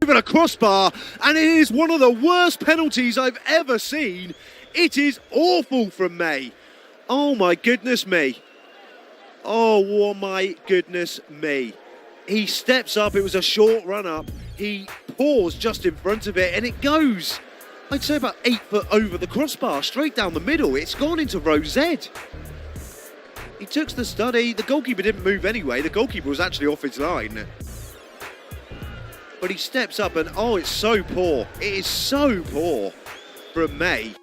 over the crossbar, and it is one of the worst penalties I've ever seen. It is awful from May. Oh my goodness me. Oh my goodness me. He steps up, it was a short run up, he paused just in front of it, and it goes, I'd say about 8 foot over the crossbar, straight down the middle. It's gone into row Z. He took the study, the goalkeeper didn't move anyway, the goalkeeper was actually off his line. But he steps up and oh, it's so poor. It is so poor from May.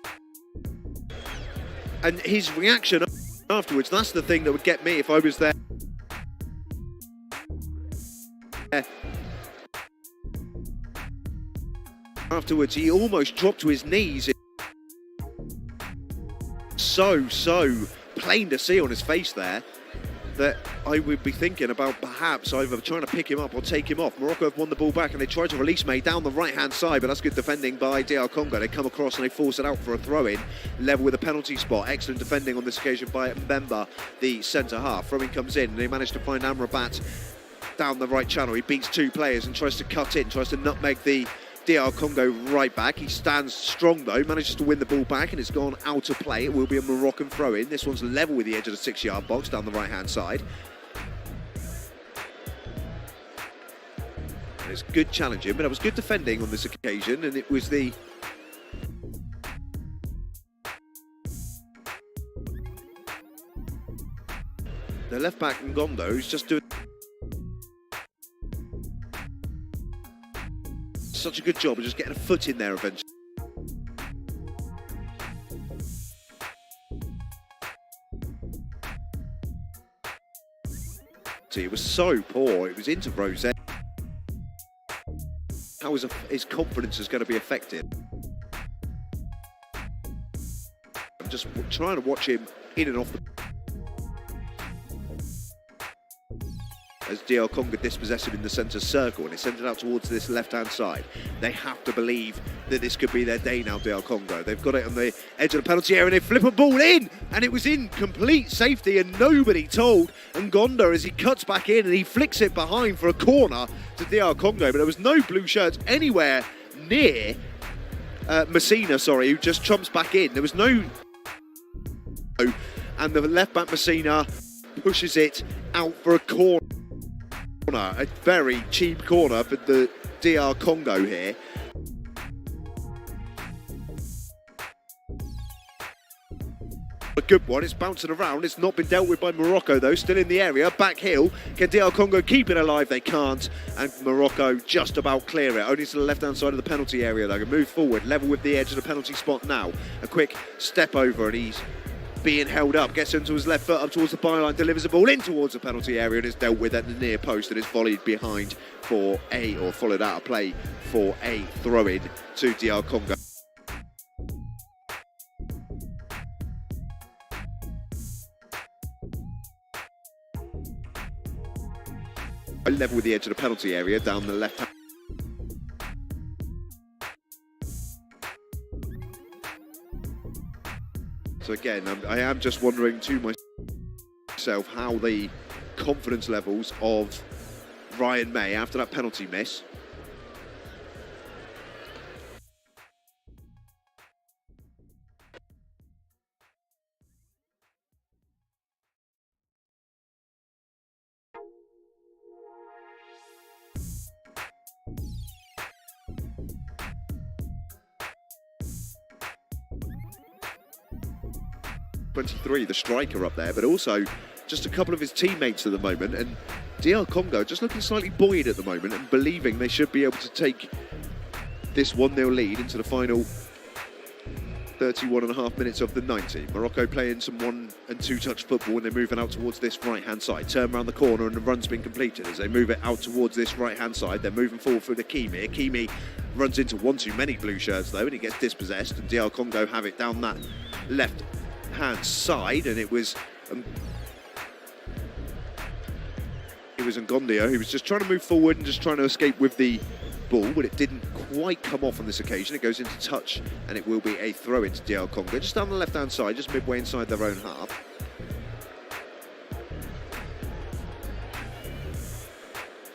And his reaction afterwards, that's the thing that would get me if I was there. Afterwards, he almost dropped to his knees. So plain to see on his face there that I would be thinking about perhaps either trying to pick him up or take him off. Morocco have won the ball back and they tried to release May down the right-hand side, but that's good defending by DR Congo. They come across and they force it out for a throw-in, level with a penalty spot. Excellent defending on this occasion by Mbemba, the centre-half. Throw-in comes in and they manage to find Amrabat down the right channel. He beats 2 players and tries to cut in, tries to nutmeg the DR Congo right back. He stands strong though, manages to win the ball back and it's gone out of play. It will be a Moroccan throw-in. This one's level with the edge of the 6-yard box down the right-hand side. And it's good challenging, but it was good defending on this occasion, and it was the left back Ngondo who's just doing such a good job of just getting a foot in there eventually. It was so poor, it was into Rose. How is his confidence is going to be affected? I'm just trying to watch him in and off the as DR Congo dispossess him in the centre circle and they send it out towards this left-hand side. They have to believe that this could be their day now, DR Congo. They've got it on the edge of the penalty area and they flip a ball in, and it was in complete safety and nobody told Ngondo as he cuts back in and he flicks it behind for a corner to DR Congo, but there was no blue shirts anywhere near Messina, who just trumps back in. There was no... And the left-back Messina pushes it out for a corner. A very cheap corner for the DR Congo here. A good one, it's bouncing around, it's not been dealt with by Morocco though, still in the area, back heel. Can DR Congo keep it alive? They can't, and Morocco just about clear it, only to the left hand side of the penalty area. They can move forward, level with the edge of the penalty spot now. A quick step over and he's being held up, gets into his left foot up towards the byline, delivers the ball in towards the penalty area and is dealt with at the near post and is volleyed behind for followed out of play for a throw-in to DR Congo. Level with the edge of the penalty area down the left hand. So again, I am just wondering to myself how the confidence levels of Ryan May after that penalty miss. The striker up there, but also just a couple of his teammates at the moment, and DR Congo just looking slightly buoyed at the moment and believing they should be able to take this 1-0 lead into the final 31.5 minutes of the 90. Morocco playing some 1- and 2-touch football and they're moving out towards this right-hand side. Turn around the corner and the run's been completed. As they move it out towards this right-hand side, they're moving forward through the Kimi. Kimi runs into one too many blue shirts though, and he gets dispossessed, and DR Congo have it down that left hand side, and it was Ngondio who was just trying to move forward and just trying to escape with the ball, but it didn't quite come off on this occasion. It goes into touch and it will be a throw into DR Congo just down the left hand side, just midway inside their own half.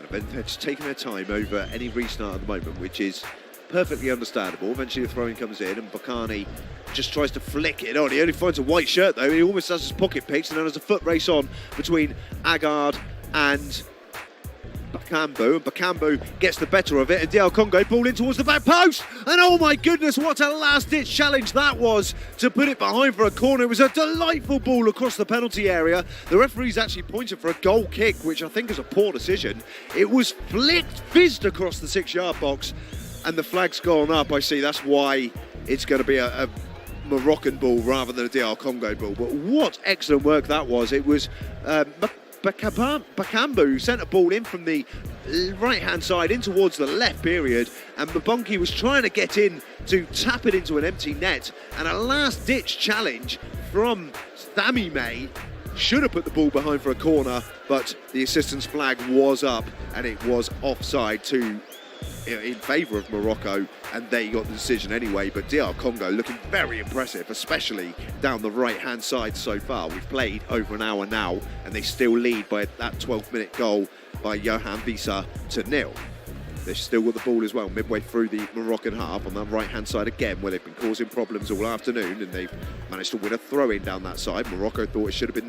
And 11. They're just taking their time over any restart at the moment, which is perfectly understandable. Eventually the throw-in comes in and Bakani just tries to flick it on. He only finds a white shirt though. He almost has his pocket picks, and then there's a foot race on between Agard and Bakambu, and Bakambu gets the better of it, and DR Congo ball in towards the back post, and oh my goodness, what a last-ditch challenge that was to put it behind for a corner. It was a delightful ball across the penalty area. The referee's actually pointed for a goal kick, which I think is a poor decision. It was fizzed across the 6-yard box, and the flag's gone up. I see, that's why it's going to be a Moroccan ball rather than a DR Congo ball. But what excellent work that was. It was Bakambu sent a ball in from the right-hand side in towards the left period, and Mbonki was trying to get in to tap it into an empty net, and a last-ditch challenge from Thami May should have put the ball behind for a corner, but the assistant's flag was up and it was offside in favour of Morocco, and they got the decision anyway. But DR Congo looking very impressive, especially down the right-hand side so far. We've played over an hour now, and they still lead by that 12-minute goal by Johan Visa to 0. They've still got the ball as well, midway through the Moroccan half on the right-hand side again, where they've been causing problems all afternoon, and they've managed to win a throw-in down that side. Morocco thought it should have been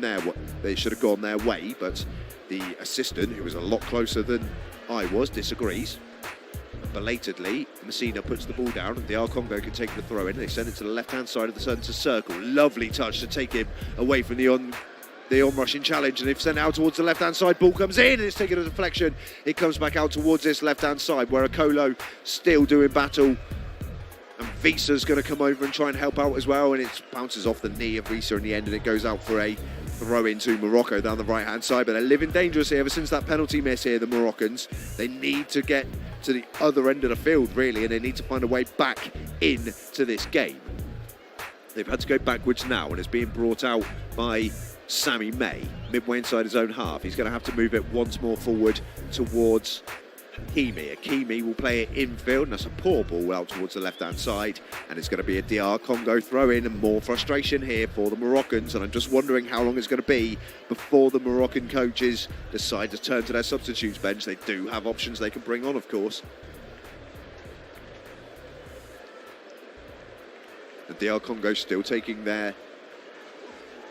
they should have gone their way, but the assistant, who was a lot closer than I was, disagrees. Belatedly, Messina puts the ball down, and DR Congo can take the throw in. They send it to the left-hand side of the centre circle. Lovely touch to take him away from the on-rushing challenge, and they've sent it out towards the left-hand side. Ball comes in, and it's taken a deflection. It comes back out towards this left-hand side, where Akolo still doing battle. And Visa's going to come over and try and help out as well, and it bounces off the knee of Visa in the end, and it goes out for a throw into Morocco down the right-hand side. But they're living dangerously ever since that penalty miss here, the Moroccans. They need to get to the other end of the field, really, and they need to find a way back into this game. They've had to go backwards now, and it's being brought out by Sammy May, midway inside his own half. He's going to have to move it once more forward towards Hakimi. Hakimi will play it infield, and that's a poor ball out towards the left-hand side, and it's going to be a DR Congo throw-in, and more frustration here for the Moroccans, and I'm just wondering how long it's going to be before the Moroccan coaches decide to turn to their substitutes bench. They do have options they can bring on, of course. The DR Congo still taking their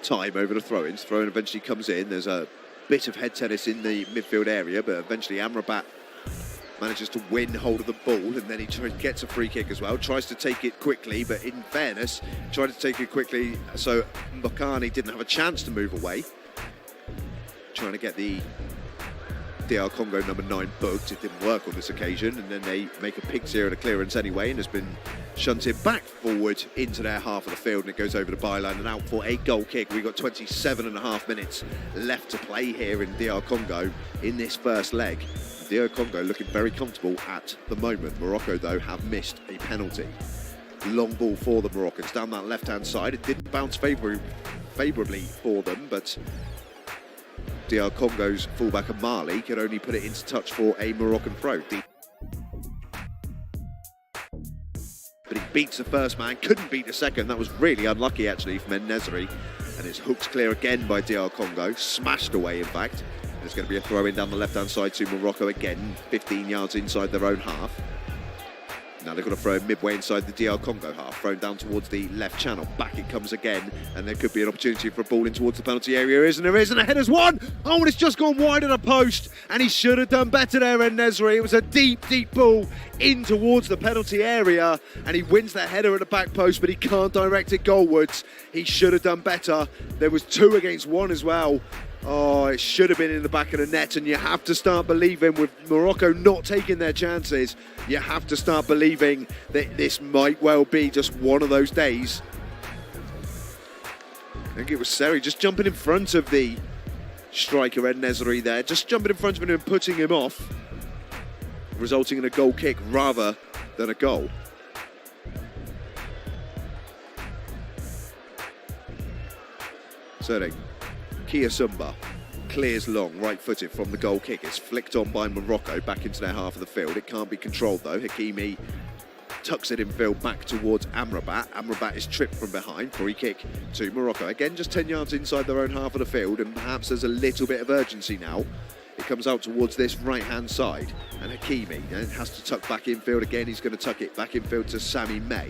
time over the throw-ins. Throw-in eventually comes in. There's a bit of head tennis in the midfield area, but eventually Amrabat manages to win hold of the ball, and then he gets a free kick as well. Tries to take it quickly, but in fairness, tried to take it quickly so Mbakani didn't have a chance to move away. Trying to get the DR Congo number 9 booked. It didn't work on this occasion, and then they make a pick zero to clearance anyway, and has been shunted back forward into their half of the field, and it goes over the byline and out for a goal kick. We've got 27.5 minutes left to play here in DR Congo in this first leg. DR Congo looking very comfortable at the moment. Morocco, though, have missed a penalty. Long ball for the Moroccans down that left-hand side. It didn't bounce favourably for them, but DR Congo's fullback Amali could only put it into touch for a Moroccan throw. But he beats the first man, couldn't beat the second. That was really unlucky, actually, from En-Nesyri. And it's hooked clear again by DR Congo. Smashed away, in fact. There's going to be a throw in down the left-hand side to Morocco again, 15 yards inside their own half. Now they've got to throw in midway inside the DR Congo half, thrown down towards the left channel. Back it comes again, and there could be an opportunity for a ball in towards the penalty area. There is, and a header's won! Oh, and it's just gone wide of the post, and he should have done better there, En-Nesyri. It was a deep, deep ball in towards the penalty area, and he wins the header at the back post, but he can't direct it goalwards. He should have done better. There was 2 against 1 as well. Oh, it should have been in the back of the net, and you have to start believing, with Morocco not taking their chances, you have to start believing that this might well be just one of those days. I think it was Seri just jumping in front of the striker En-Nesyri there, just jumping in front of him and putting him off, resulting in a goal kick rather than a goal. Seri. Kiasumba clears long, right-footed from the goal kick. It's flicked on by Morocco back into their half of the field. It can't be controlled though. Hakimi tucks it in field back towards Amrabat. Amrabat is tripped from behind. Free kick to Morocco. Again, just 10 yards inside their own half of the field, and perhaps there's a little bit of urgency now. It comes out towards this right-hand side, and Hakimi then has to tuck back infield again. He's going to tuck it back infield to Sammy May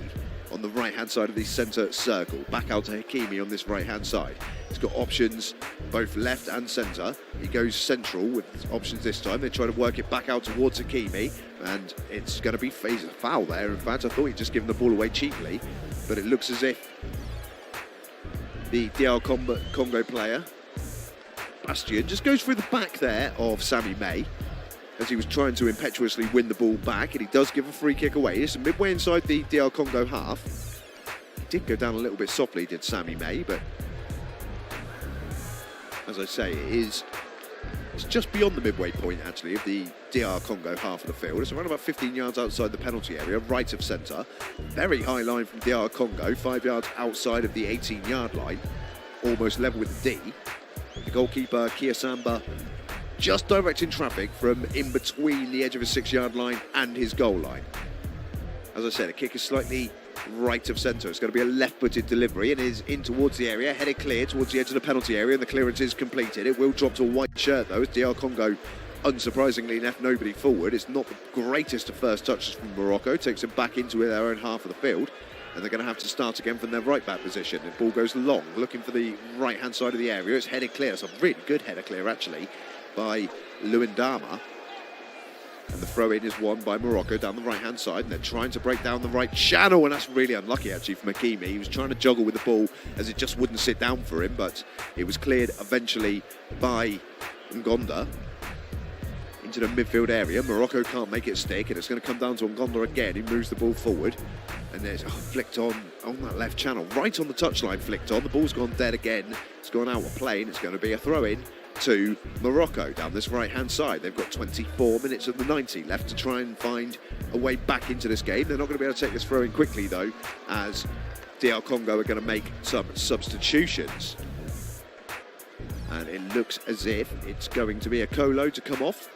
on the right-hand side of the centre circle. Back out to Hakimi on this right-hand side. He's got options both left and centre. He goes central with options this time. They try to work it back out towards Hakimi, and it's going to be a foul there. In fact, I thought he'd just given the ball away cheaply, but it looks as if the DR Congo player, Bastian, just goes through the back there of Sammy May as he was trying to impetuously win the ball back, and he does give a free kick away. It's midway inside the DR Congo half. He did go down a little bit softly, did Sammy May, but as I say, it's just beyond the midway point, actually, of the DR Congo half of the field. It's around about 15 yards outside the penalty area, right of centre. Very high line from DR Congo, 5 yards outside of the 18-yard line, almost level with the D. The goalkeeper, Kiasamba, just directing traffic from in between the edge of his 6-yard line and his goal line. As I said, the kick is slightly right of centre. It's going to be a left-footed delivery and is in towards the area, headed clear towards the edge of the penalty area, and the clearance is completed. It will drop to a white shirt though, as DR Congo unsurprisingly left nobody forward. It's not the greatest of first touches from Morocco. Takes them back into their own half of the field, and they're going to have to start again from their right back position. The ball goes long, looking for the right hand side of the area. It's headed clear. It's a really good header clear actually by Luindama. And the throw-in is won by Morocco down the right-hand side, and they're trying to break down the right channel, and that's really unlucky, actually, for Hakimi. He was trying to juggle with the ball as it just wouldn't sit down for him, but it was cleared eventually by Ngonda into the midfield area. Morocco can't make it stick, and it's going to come down to Ngonda again. He moves the ball forward, and there's flicked on that left channel, right on the touchline, flicked on. The ball's gone dead again. It's gone out of play, and it's going to be a throw-in to Morocco down this right-hand side. They've got 24 minutes of the 90 left to try and find a way back into this game. They're not going to be able to take this throw in quickly though, as DR Congo are going to make some substitutions. And it looks as if it's going to be a Kolo to come off.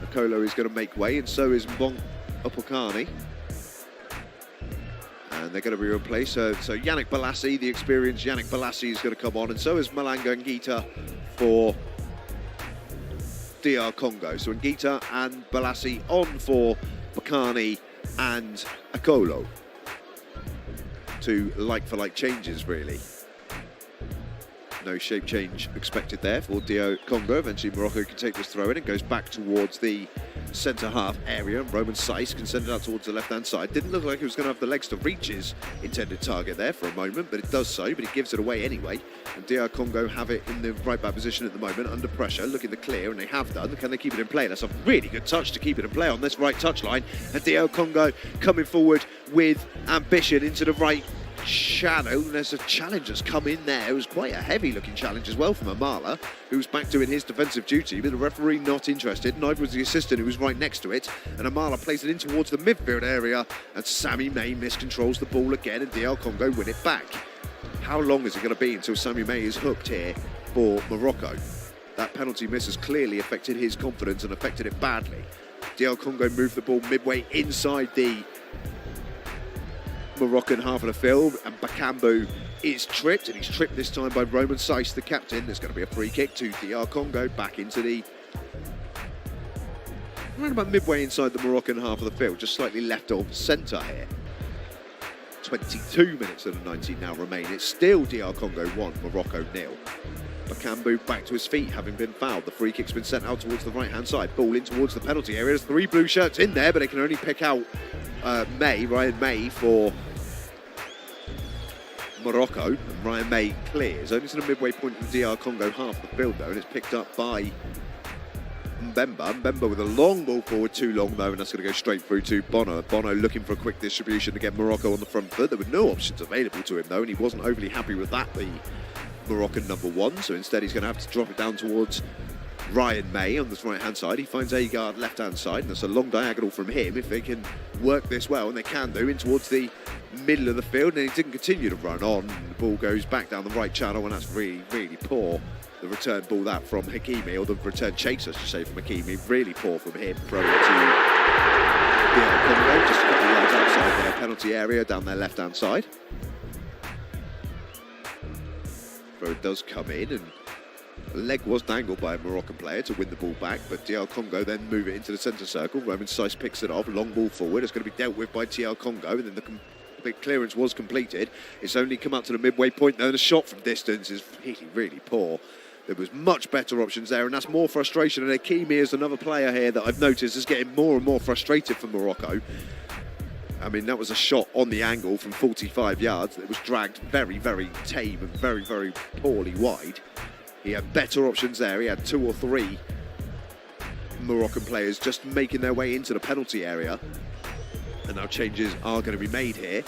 A Kolo is going to make way, and so is Mbong Upokani. And they're going to be replaced. So Yannick Balassi, the experienced Yannick Balassi, is going to come on, and so is Malanga Ngita for DR Congo. So Ngita and Balassi on for Bakani and Akolo. Two like-for-like changes, really. No shape change expected there for DR Congo. Eventually Morocco can take this throw in and goes back towards the centre half area. Roman Saiss can send it out towards the left hand side. Didn't look like he was going to have the legs to reach his intended target there for a moment, but it does so, but he gives it away anyway. And DR Congo have it in the right back position at the moment, under pressure, looking to clear, and they have done. Can they keep it in play? That's a really good touch to keep it in play on this right touchline. And DR Congo coming forward with ambition into the right channel. There's a challenge that's come in there. It was quite a heavy looking challenge as well from Amala, who's back doing his defensive duty, but the referee not interested. Neither was the assistant, who was right next to it. And Amala plays it in towards the midfield area, and Sammy May miscontrols the ball again, and DR Congo win it back. How long is it going to be until Sammy May is hooked here for Morocco? That penalty miss has clearly affected his confidence and affected it badly. DR Congo moved the ball midway inside the Moroccan half of the field, and Bakambu is tripped, and he's tripped this time by Roman Saiss, the captain. There's going to be a free kick to DR Congo back into the around about midway inside the Moroccan half of the field, just slightly left of centre here. 22 minutes of the 90 now remain. It's still DR Congo 1, Morocco 0. Bakambu back to his feet, having been fouled. The free kick's been sent out towards the right-hand side. Ball in towards the penalty area. There's 3 blue shirts in there, but they can only pick out Ryan May for Morocco, and Ryan May clears only to the midway point of the DR Congo half of the field though, and it's picked up by Mbemba with a long ball forward, too long though, and that's going to go straight through to Bono. Bono looking for a quick distribution to get Morocco on the front foot. There were no options available to him though, and he wasn't overly happy with that, the Moroccan number 1, so instead he's going to have to drop it down towards Ryan May on this right hand side. He finds Agard left hand side, and that's a long diagonal from him. If they can work this well, and they can do, in towards the middle of the field, and he didn't continue to run on. The ball goes back down the right channel, and that's really, really poor. The return ball that from Hakimi, or the return chase I should say from Hakimi, really poor from him. Throwing to Congo, just a couple of yards outside their penalty area down their left hand side. Throw does come in, and A leg was dangled by a Moroccan player to win the ball back, but DR Congo then move it into the centre circle. Roman Saiss picks it off, long ball forward. It's going to be dealt with by TR Congo, and then the clearance was completed. It's only come up to the midway point, though, and the shot from distance is really, really poor. There was much better options there, and that's more frustration. And Hakimi is another player here that I've noticed is getting more and more frustrated for Morocco. I mean, that was a shot on the angle from 45 yards that was dragged very, very tame and very, very poorly wide. He had better options there. He had 2 or 3 Moroccan players just making their way into the penalty area. And now changes are going to be made here.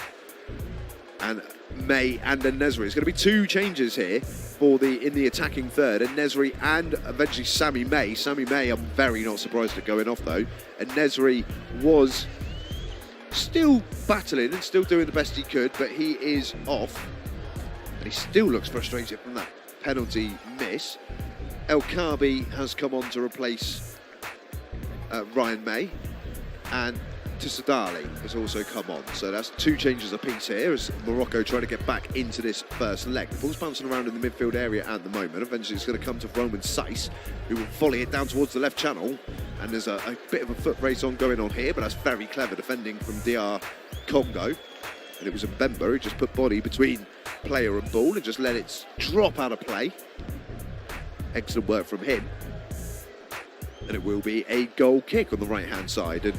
And May and then Nesri. It's going to be 2 changes here in the attacking third. And Nesri and eventually Sammy May. Sammy May, I'm very not surprised at going off though. And Nesri was still battling and still doing the best he could, but he is off. And he still looks frustrated from that penalty miss. El Khabi has come on to replace Ryan May, and Tissadali has also come on. So that's 2 changes apiece here as Morocco trying to get back into this first leg. The ball's bouncing around in the midfield area at the moment. Eventually it's going to come to Roman Saiss, who will volley it down towards the left channel. And there's a bit of a foot race going on here, but that's very clever defending from DR Congo. And it was Mbemba who just put body between player and ball and just let it drop out of play. Excellent work from him. And it will be a goal kick on the right-hand side. And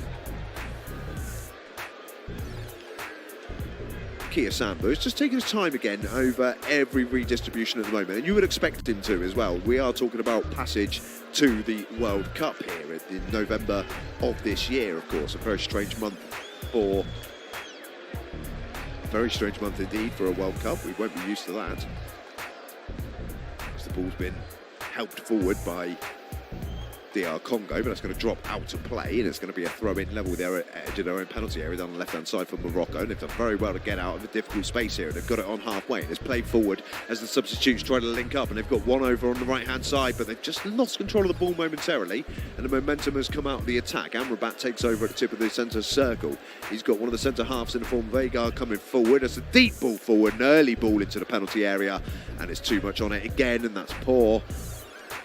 Kia Sambu is just taking his time again over every redistribution at the moment, and you would expect him to as well. We are talking about passage to the World Cup here in November of this year, of course. A very strange month indeed for a World Cup. We won't be used to that. As the ball's been helped forward by DR Congo, but that's going to drop out of play, and it's going to be a throw-in level there at their own penalty area down the left-hand side for Morocco. And they've done very well to get out of a difficult space here, and they've got it on halfway. And it's played forward as the substitutes try to link up, and they've got one over on the right-hand side, but they've just lost control of the ball momentarily, and the momentum has come out of the attack. Amrabat takes over at the tip of the centre circle. He's got one of the centre halves in the form of Vega coming forward. It's a deep ball forward, an early ball into the penalty area, and it's too much on it again, and that's poor.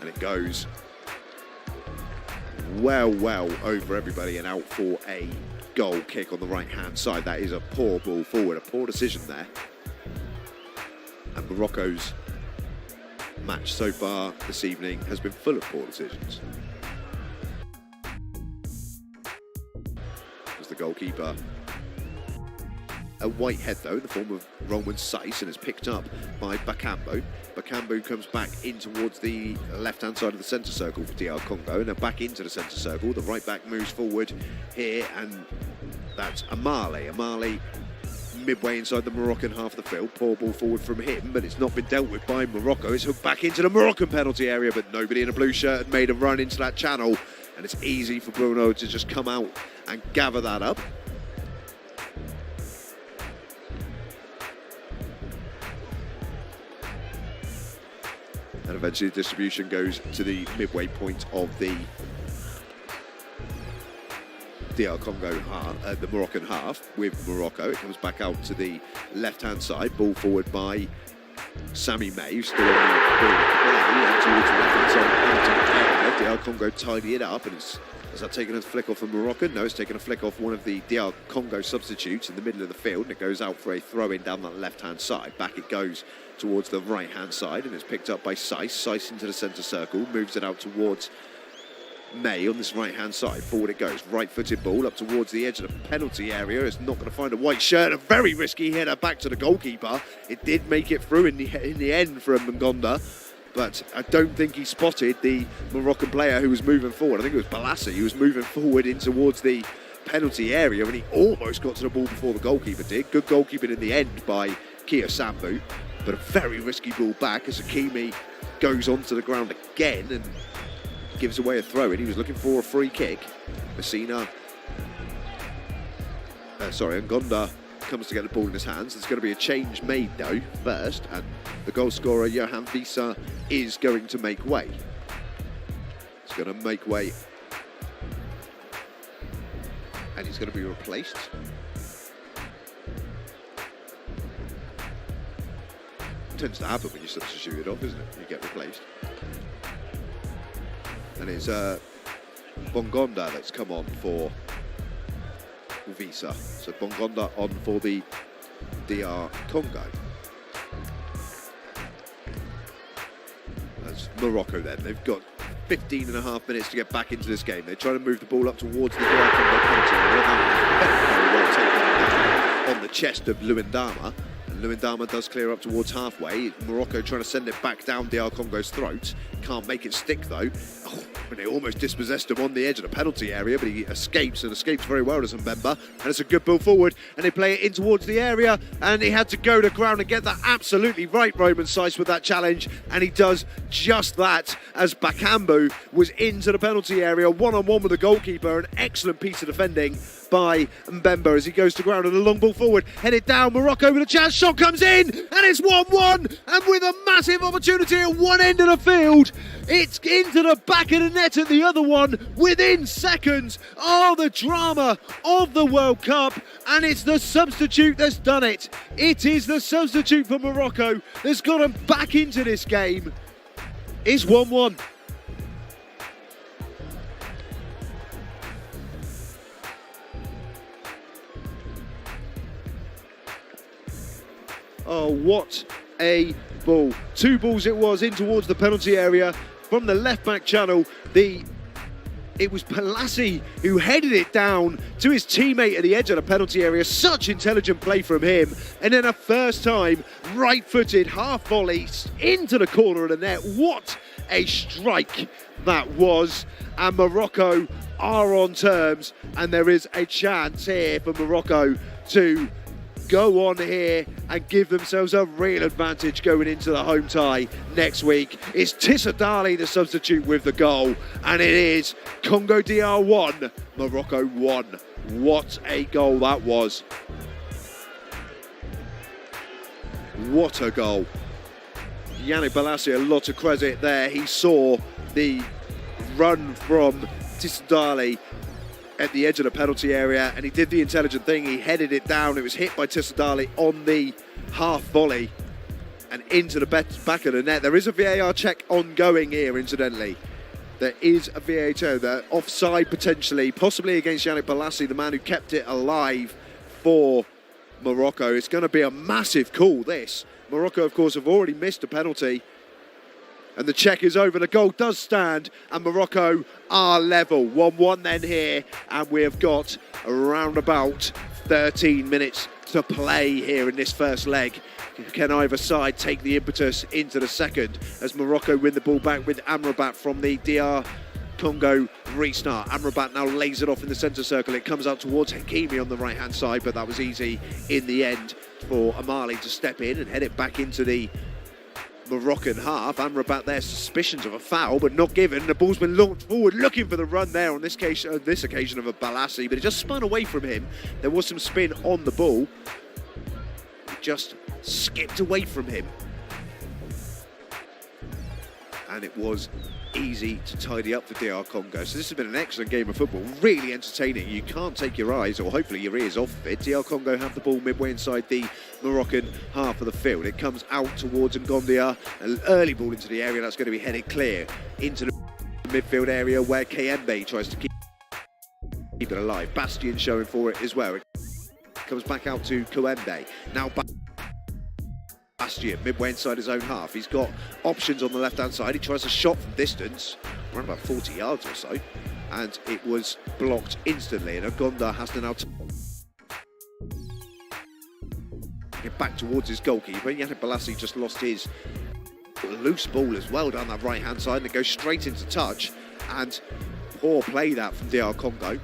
And it goes well over everybody and out for a goal kick on the right-hand side. That is a poor ball forward, a poor decision there. And Morocco's match so far this evening has been full of poor decisions. As the goalkeeper, a white head though in the form of Roman Saiss, and is picked up by Bakambu. Bakambu comes back in towards the left-hand side of the centre circle for DR Congo, and then back into the centre circle. The right-back moves forward here, and that's Amale. Amale midway inside the Moroccan half of the field. Poor ball forward from him, but it's not been dealt with by Morocco. It's hooked back into the Moroccan penalty area, but nobody in a blue shirt had made a run into that channel, and it's easy for Bruno to just come out and gather that up. And eventually the distribution goes to the midway point of the DR Congo half, the Moroccan half with Morocco. It comes back out to the left-hand side, ball forward by Sammy May, who's still on the play towards the left-hand side of the DR Congo tidy it up, and has that taken a flick off of Moroccan? No, it's taken a flick off one of the DR Congo substitutes in the middle of the field, and it goes out for a throw-in down that left-hand side. Back it goes towards the right-hand side, and it's picked up by Saiss. Saiss into the centre circle, moves it out towards May on this right-hand side. Forward it goes, right-footed ball up towards the edge of the penalty area. It's not going to find a white shirt. A very risky header back to the goalkeeper. It did make it through in the end for Mngonda, but I don't think he spotted the Moroccan player who was moving forward. I think it was Balassi who was moving forward in towards the penalty area, and he almost got to the ball before the goalkeeper did. Good goalkeeping in the end by Kia Sambu, but a very risky ball back as Hakimi goes onto the ground again and gives away a throw-in. He was looking for a free kick. Ngonda comes to get the ball in his hands. There's going to be a change made though first, and the goal scorer Johan Visa is going to make way. He's going to make way, and he's going to be replaced. Tends to happen when you substitute it off, isn't it? You get replaced. And it's Bongonda that's come on for Visa. So Bongonda on for the DR Congo. That's Morocco then. They've got 15 and a half minutes to get back into this game. They're trying to move the ball up towards the DR Congo penalty. Very well taken on the chest of Luindama. And Luindama does clear up towards halfway. Morocco trying to send it back down DR Congo's throat. Can't make it stick though. Oh, and they almost dispossessed him on the edge of the penalty area, but he escapes and escapes very well as Mbemba. And it's a good ball forward, and they play it in towards the area, and he had to go to ground and get that absolutely right, Roman Seiss, with that challenge, and he does just that as Bakambu was into the penalty area, one-on-one with the goalkeeper. An excellent piece of defending by Mbemba as he goes to ground, and a long ball forward, headed down. Morocco with a chance, shot comes in, and it's 1-1, and with a massive opportunity at one end of the field, it's into the back of the net at the other one within seconds. Oh, the drama of the World Cup, and it's the substitute that's done it. It is the substitute for Morocco that's got them back into this game. It's 1-1. Oh, what a ball. Two balls it was in towards the penalty area from the left-back channel. It was Palassi who headed it down to his teammate at the edge of the penalty area. Such intelligent play from him. And then a first time, right-footed, half volley into the corner of the net. What a strike that was. And Morocco are on terms. And there is a chance here for Morocco to go on here and give themselves a real advantage going into the home tie next week. It's Tissadali, the substitute, with the goal, and it is Congo DR 1, Morocco 1. What a goal that was. What a goal. Yannick Balassi, a lot of credit there. He saw the run from Tissadali at the edge of the penalty area, and he did the intelligent thing. He headed it down. It was hit by Tissadali on the half volley and into the back of the net. There is a VAR check ongoing here, incidentally. There is a VAR check. They're offside potentially, possibly against Yannick Balassi, the man who kept it alive for Morocco. It's going to be a massive call, this. Morocco, of course, have already missed a penalty. And the check is over. The goal does stand, and Morocco are level. 1-1 then here, and we have got around about 13 minutes to play here in this first leg. Can either side take the impetus into the second as Morocco win the ball back with Amrabat from the DR Congo restart. Amrabat now lays it off in the centre circle. It comes out towards Hakimi on the right-hand side, but that was easy in the end for Amali to step in and head it back into the Moroccan half. Amrabat there, suspicions of a foul, but not given. The ball's been launched forward, looking for the run there on this occasion of a Balassi, but it just spun away from him. There was some spin on the ball. It just skipped away from him. And it was easy to tidy up for DR Congo. So this has been an excellent game of football, really entertaining. You can't take your eyes, or hopefully your ears, off of it. DR Congo have the ball midway inside the Moroccan half of the field. It comes out towards Ngondia, an early ball into the area that's going to be headed clear into the midfield area where Kayembe tries to keep it alive. Bastien showing for it as well. It comes back out to Kayembe. Now Bastien, midway inside his own half. He's got options on the left-hand side. He tries a shot from distance, around about 40 yards or so, and it was blocked instantly. And Ngondia has to now get back towards his goalkeeper. Yannick Balassi just lost his loose ball as well down that right-hand side, and it goes straight into touch. And poor play that from DR Congo.